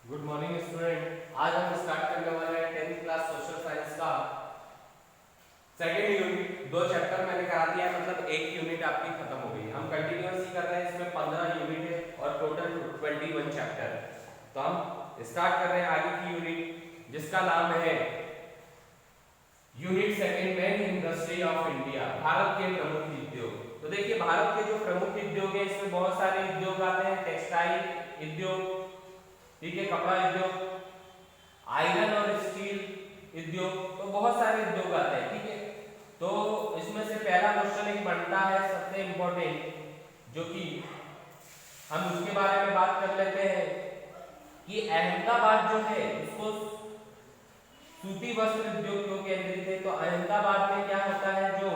Good morning student. आज हम start करने वाले हैं 10th क्लास सोशल साइंस का सेकेंड यूनिट। 2 चैप्टर मैंने करा दिया है, मतलब एक यूनिट आपकी खत्म हो गई। हम कंटिन्यूअस ही कर रहे हैं, इसमें 15 यूनिट है और टोटल 21 चैप्टर। तो हम स्टार्ट कर रहे हैं आगे की यूनिट जिसका नाम है unit second main industry of India, Bharat के प्रमुख उद्योग। तो देखिए भारत के जो प्रमुख उद्योग है इसमें बहुत सारे उद्योग आते हैं। टेक्सटाइल उद्योग, ठीक है, कपड़ा उद्योग, आयरन और स्टील उद्योग, तो बहुत सारे उद्योग आते हैं। ठीक है, तो इसमें से पहला क्वेश्चन एक बनता है सबसे इंपॉर्टेंट, जो कि हम उसके बारे में बात कर लेते हैं कि अहमदाबाद जो है उसको सूती वस्त्र उद्योग क्यों केंद्रित है। तो अहमदाबाद में क्या होता है, जो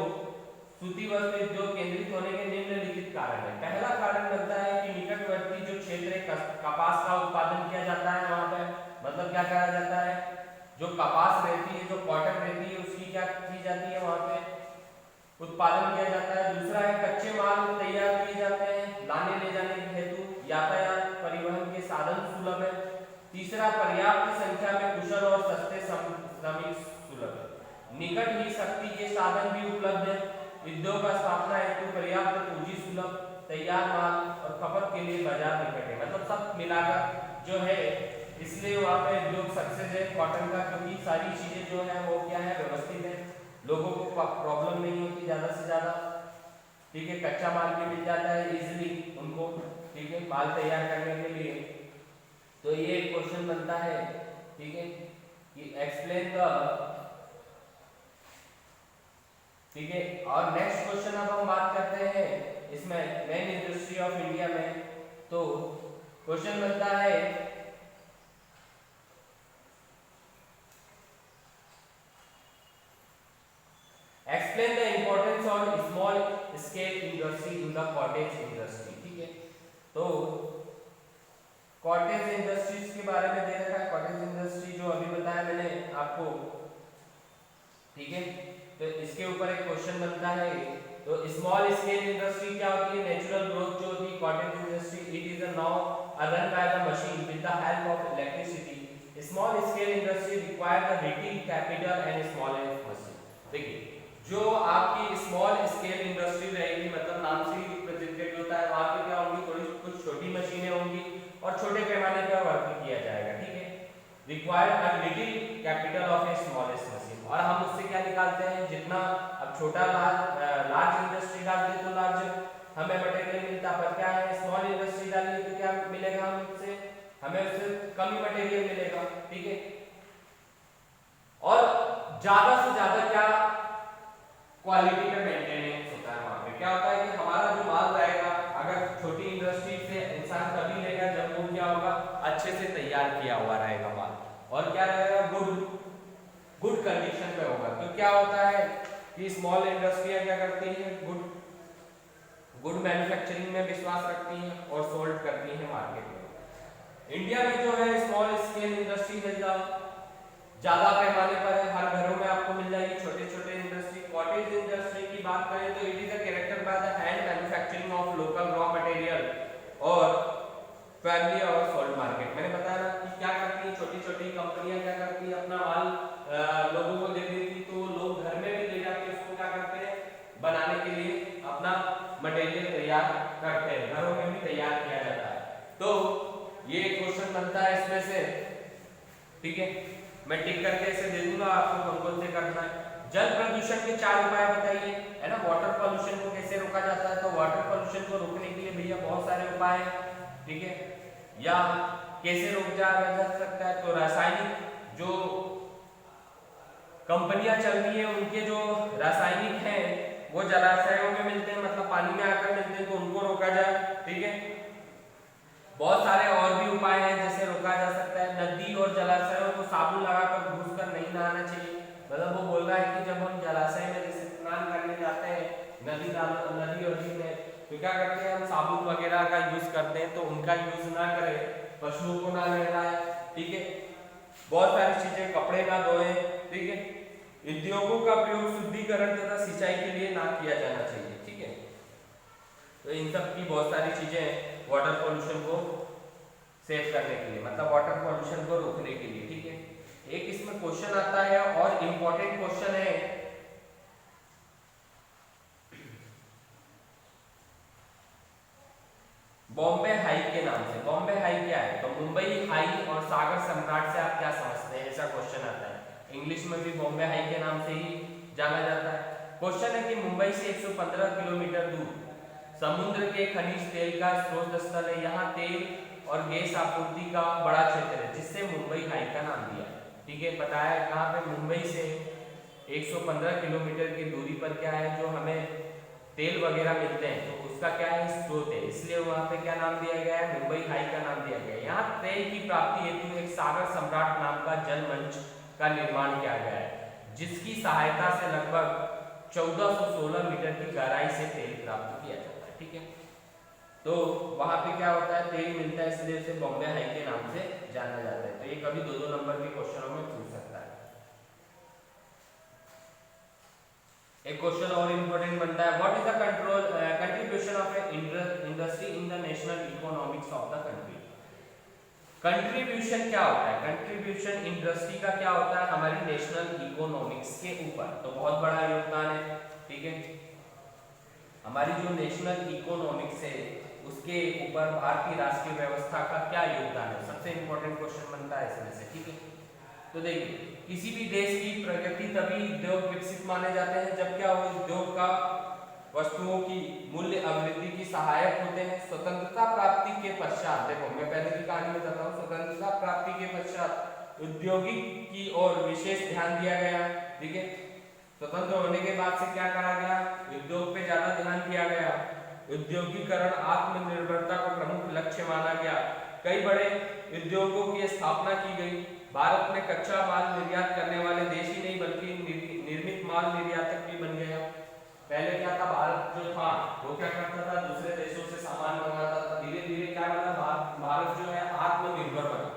सूती वस्त्र उद्योग केंद्रित होने के निम्नलिखित कारण है। पहला कारण बनता है कि निकटवर्ती जो क्षेत्र है कपास का उत्पादन किया जाता है वहां पे, मतलब क्या कहा जाता है, जो कपास रहती है, जो कॉटन रहती है, उसकी क्या की जाती है वहां पे उत्पादन किया जाता है। दूसरा है कच्चे माल तैयार किए जाते हैं, लाने ले जाने के हेतु यातायात परिवहन के साधन सुलभ है। तीसरा पर्याप्त संख्या में कुशल और सस्ते श्रमिक सुलभ है। निकट ही शक्ति के साधन भी उपलब्ध है। उद्योग का स्थापना हेतु पर्याप्त पूंजी सुलभ, तैयार माल और खपत के लिए बाजार निकट है। मतलब सब मिलाकर जो है, इसलिए वहाँ पे उद्योग सक्सेस है कॉटन का, क्योंकि सारी चीजें जो है वो क्या है, व्यवस्थित है, लोगों को प्रॉब्लम नहीं होती ज्यादा से ज्यादा। ठीक है, कच्चा माल भी मिल जाता है इजिली उनको, ठीक है, माल तैयार करने के लिए। तो ये एक क्वेश्चन बनता है, ठीक है, कि एक्सप्लेन द, ठीक है। और नेक्स्ट क्वेश्चन अब हम बात करते हैं इसमें मेन इंडस्ट्री ऑफ इंडिया में। तो क्वेश्चन बनता है explain the importance of small scale industry in the cottage industry. ठीक है, तो कॉटेज इंडस्ट्रीज के बारे में दे रखा है। कॉटेज इंडस्ट्री जो अभी बताया मैंने आपको, ठीक है, तो इसके ऊपर एक क्वेश्चन बनता है। तो स्मॉल स्केल इंडस्ट्री क्या होती है, नेचुरल ग्रोथ जो होती है cottage industry, it is now run by the machine with the help of electricity. Small scale industry require the little capital and small machine. देखिए जो आपकी स्मॉल स्केल इंडस्ट्री रहेगी, मतलब नाम से ही प्रतिनिधित्व होता है, वहां पे क्या होंगी, थोड़ी कुछ छोटी मशीनें होंगी और छोटे पैमाने पर वर्क किया जाएगा। ठीक है, required a little capital of A smallest machine. और हम उससे क्या निकालते हैं, जितना अब छोटा लार्ज इंडस्ट्री डालते तो लार्ज हमें मटेरियल मिलता, पर क्या है स्मॉल इंडस्ट्री डाली तो क्या मिलेगा, हमें उससे कम ही मटेरियल मिलेगा। ठीक है, और ज्यादा से ज्यादा क्या क्वालिटी का मेंटेनेंस होता है। वहां पे क्या होता है कि हमारा जो माल रहेगा, अगर छोटी इंडस्ट्री से इंसान तभी लेगा जब वो क्या होगा, अच्छे से तैयार किया हुआ रहेगा माल, और क्या रहेगा, गुड कंडीशन में होगा। तो क्या होता है कि स्मॉल इंडस्ट्रियां क्या करती हैं, गुड मैन्युफैक्चरिंग में विश्वास रखती हैं और सोल्ड करती हैं मार्केट में। इंडिया में जो है स्मॉल स्केल इंडस्ट्री है ज्यादा पैमाने पर है, हर घरों में आपको मिल जाएगी छोटे छोटे इंडस्ट्री। कॉटेज इंडस्ट्री की बात करें तो it is a character by the hand manufacturing of local raw material और फैमिली और सोल्ड मार्केट। मैंने बताया ना कि क्या करती है छोटी छोटी कंपनियां, क्या करती है अपना माल लोगों को दे देती, तो लोग घर में भी ले जाके उसको क्या करते हैं, बनाने के लिए अपना मटेरियल तैयार करते हैं, घरों में भी तैयार किया जाता है। तो ये क्वेश्चन बनता है इसमें से, ठीक है, मैं टिक करके इसे दे दूंगा आपको कौन कौन से करना है। जल प्रदूषण के 4 उपाय बताइए, है ना। वाटर पॉल्यूशन को कैसे रोका जाता है, तो वाटर पॉल्यूशन को रोकने के लिए भैया बहुत सारे उपाय हैं, ठीक है, या कैसे रोका जा सकता है। तो रासायनिक जो कंपनियां चल रही है उनके जो रासायनिक हैं वो जलाशयों में मिलते हैं, मतलब पानी में आकर मिलते हैं, तो उनको रोका जाए। ठीक है, बहुत सारे और भी उपाय हैं जैसे रोका जा सकता है। नदी और जलाशयों को साबुन लगाकर घुसकर नहीं नहाना चाहिए। मतलब वो बोल रहा है कि जब हम जलाशय में जैसे स्नान करने जाते हैं, नदी और झील में, तो क्या करते हैं हम साबुन वगैरह का यूज करते हैं, तो उनका यूज ना करें, पशुओं को ना नहलाएं। ठीक है, बहुत सारी चीजें, कपड़े ना धोएं। ठीक है, उद्योगों का प्रयोग शुद्धिकरण तथा सिंचाई के लिए ना किया जाना चाहिए। ठीक है, तो इन सब की बहुत सारी चीजें वाटर पॉल्यूशन को सेव करने के लिए, मतलब वाटर पॉल्यूशन को रोकने के लिए, ठीक है। एक इसमें क्वेश्चन आता है और इम्पोर्टेंट क्वेश्चन है, बॉम्बे हाई के नाम से। बॉम्बे हाई क्या है? तो मुंबई हाई और सागर सम्राट से आप क्या समझते हैं, ऐसा क्वेश्चन आता है। इंग्लिश में भी बॉम्बे हाई के नाम से ही जाना जाता है। क्वेश्चन है कि मुंबई से 115 किलोमीटर दूर समुद्र के खनिज तेल का स्रोत स्थल है। यहाँ तेल और गैस आपूर्ति का बड़ा क्षेत्र है, जिससे मुंबई हाई का नाम दिया है, ठीक है। बताया कहाँ पे? मुंबई से 115 किलोमीटर की दूरी पर क्या है, जो हमें तेल वगैरह मिलते हैं, तो उसका क्या है? स्रोत है, इसलिए वहां पे क्या नाम दिया गया है? मुंबई हाई का नाम दिया गया है। यहाँ तेल की प्राप्ति हेतु एक सागर सम्राट नाम का जल मंच का निर्माण किया गया है, जिसकी सहायता से लगभग 1416 मीटर की गहराई से तेल प्राप्त किया जाता है, ठीक है। तो वहां पे क्या होता है? तेल मिलता है, इसलिए उसे बॉम्बे हाई के नाम से जाना जाता है। तो ये कभी 2-2 नंबर के क्वेश्चनों में पूछ सकता है। एक क्वेश्चन और इंपॉर्टेंट बनता है, what is the contribution of a industry in the national economics of the country. Contribution क्या होता है? कंट्रीब्यूशन इंडस्ट्री का क्या होता है हमारी नेशनल इकोनॉमिक्स के ऊपर? तो बहुत बड़ा योगदान है, ठीक है। हमारी जो नेशनल इकोनॉमिक्स है उसके ऊपर भारतीय राष्ट्रीय व्यवस्था का क्या योगदान है, सबसे इंपॉर्टेंट क्वेश्चन बनता है इसमें से, ठीक है। तो देखिए, किसी भी देश की प्रगति तभी उद्योग विकसित माने जाते हैं जब क्या हो? उद्योग का वस्तुओं की मूल्य अभिवृद्धि की सहायक होते हैं। स्वतंत्रता प्राप्ति के पश्चात, देखो मैं पहले की कहानी में बताता हूँ, स्वतंत्रता प्राप्ति के पश्चात औद्योगिक की ओर विशेष ध्यान दिया गया, ठीक है। स्वतंत्र होने के बाद से क्या करा गया? उद्योग पे ज्यादा ध्यान दिया गया। उद्योगीकरण आत्मनिर्भरता को प्रमुख लक्ष्य माना गया। कई बड़े उद्योगों की स्थापना की गई। भारत में कच्चा माल निर्यात करने वाले देश ही नहीं बल्कि निर्मित माल निर्यातक भी बन गया। पहले क्या था? भारत जो था वो क्या करता था? दूसरे देशों से सामान मंगाता था। धीरे धीरे क्या बना? भारत जो है आत्मनिर्भर बना।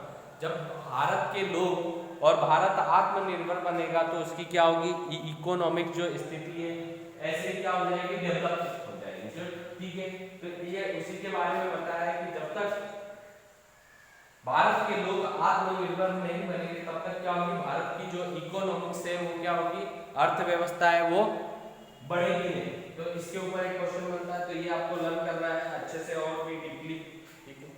जब भारत के लोग और भारत आत्मनिर्भर बनेगा तो उसकी क्या होगी? इकोनॉमिक जो स्थिति है ऐसे क्या हो जाएगी? डेवलप हो जाएगी, ठीक है। तो ये उसी के बारे में बताया है कि जब तक भारत के लोग आत्मनिर्भर नहीं बनेंगे तब तक क्या होगी? भारत की जो इकोनॉमिक्स है वो क्या होगी? अर्थव्यवस्था है वो बढ़ेगी नहीं। तो इसके ऊपर एक क्वेश्चन बनता है, तो ये आपको लर्न करना है अच्छे से और भी डीपली, ठीक है।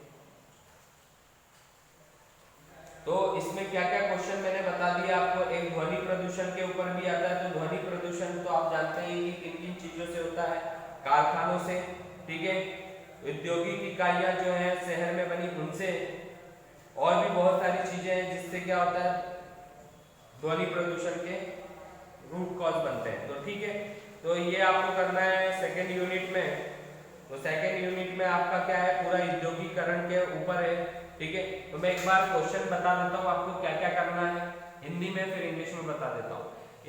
तो इसमें क्या क्या क्वेश्चन मैंने बता दिया आपको। एक ध्वनि प्रदूषण के ऊपर भी आता है। तो ध्वनि प्रदूषण तो आप जानते हैं कि किन किन चीजों से होता है? कारखानों से, ठीक है। औद्योगिक इकाइयां जो है शहर में बनी उनसे, और भी बहुत सारी चीजें हैं जिससे क्या होता है? ध्वनि प्रदूषण के रूट कॉज बनते हैं। तो ठीक है, तो ये आपको करना है सेकेंड यूनिट में। तो सेकेंड यूनिट में आपका क्या है? पूरा औद्योगिकरण के ऊपर है, ठीक है। तो मैं एक बार क्वेश्चन बता देता हूँ आपको क्या क्या करना है हिंदी में, फिर इंग्लिश में बता देता हूँ।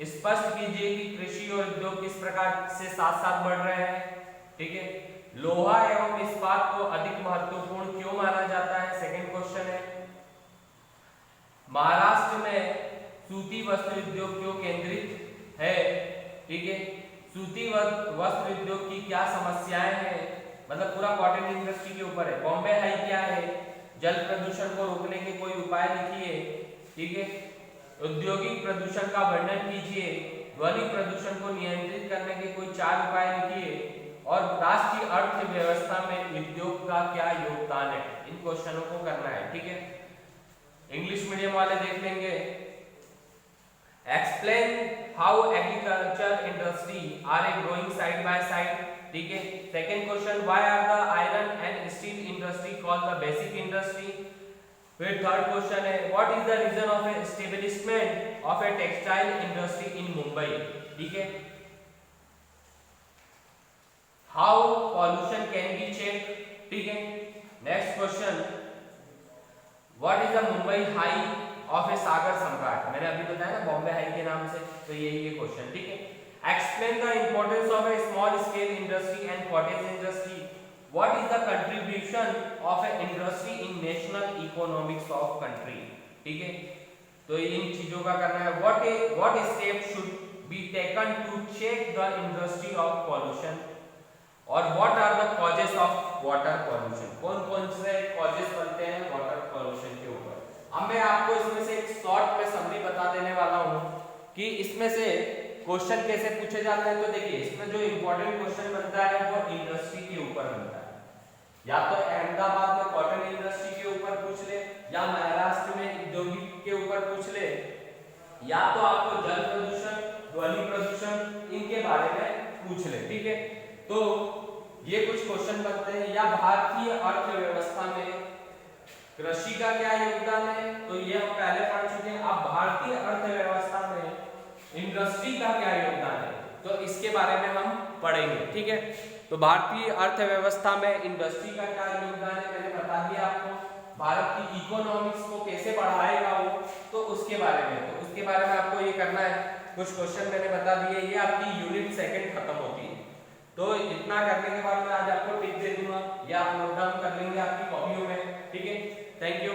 स्पष्ट कीजिए कि कृषि और उद्योग किस प्रकार से साथ साथ बढ़ रहे हैं, ठीक है। लोहा एवं इस्पात को अधिक महत्वपूर्ण क्यों माना जाता है? सेकेंड क्वेश्चन है। महाराष्ट्र में सूती वस्त्र उद्योग क्यों केंद्रित है, ठीक है। सूती वस्त्र उद्योग की क्या समस्याएं हैं, मतलब पूरा कॉटन इंडस्ट्री के ऊपर है। बॉम्बे हाई क्या है? जल प्रदूषण को रोकने के कोई उपाय लिखिए, ठीक है। औद्योगिक प्रदूषण का वर्णन कीजिए। ध्वनि प्रदूषण को नियंत्रित करने के कोई 4 उपाय लिखिए। और राष्ट्रीय अर्थव्यवस्था में उद्योग का क्या योगदान है? इन क्वेश्चनों को करना है, ठीक है। इंग्लिश मीडियम वाले देख लेंगे। Explain how agriculture industry are a growing side by side, ठीक है। Second question, why are the iron and steel industry called the basic industry. फिर थर्ड क्वेश्चन है, what is the reason of establishment of a textile industry in Mumbai, ठीक है। How pollution can be check, ठीक है। Next question, what is the Mumbai high of a Sagar Samrat. मैंने अभी बताया ना बॉम्बे हाई के नाम से, तो यही है क्वेश्चन, ठीक है। Explain the importance of a small scale industry and cottage industry. What is the contribution of a industry in national economics of country, ठीक है। तो इन चीजों का करना है। What step should be taken to check the industry of pollution, और what are the causes of water pollution. कौन कौन से कॉजेस बनते हैं वाटर पॉल्यूशन के ऊपर। अब मैं आपको इसमें से एक शॉर्ट में समरी बता देने वाला हूं कि इसमें से क्वेश्चन कैसे पूछे जाते हैं। तो देखिए इसमें जो इंपॉर्टेंट क्वेश्चन बनता है वो इंडस्ट्री के ऊपर बनता है। या तो अहमदाबाद में कॉटन इंडस्ट्री के ऊपर पूछ ले, या महाराष्ट्र में औद्योगिक के ऊपर पूछ ले, या तो आपको जल प्रदूषण, ध्वनि प्रदूषण इनके बारे में पूछ ले। ठीक है, तो ये कुछ क्वेश्चन बनते हैं। या भारतीय अर्थव्यवस्था में कृषि का क्या योगदान है, तो ये हम पहले पढ़ चुके हैं। अब भारतीय अर्थव्यवस्था में इंडस्ट्री का क्या योगदान है, तो इसके बारे में हम पढ़ेंगे। ठीक है, तो भारतीय अर्थव्यवस्था में इंडस्ट्री का क्या योगदान है मैंने बता दिया आपको। भारत की इकोनॉमिक्स को कैसे बढ़ाएगा वो, तो उसके बारे में, तो उसके बारे में आपको ये करना है। कुछ क्वेश्चन मैंने बता दिए, ये आपकी यूनिट सेकंड खत्म होती है। तो इतना करने के बाद मैं आज आपको टिप दे दूंगा, या आप नोट डाउन कर लेंगे आपकी कॉपियों में। ठीक है, थैंक यू।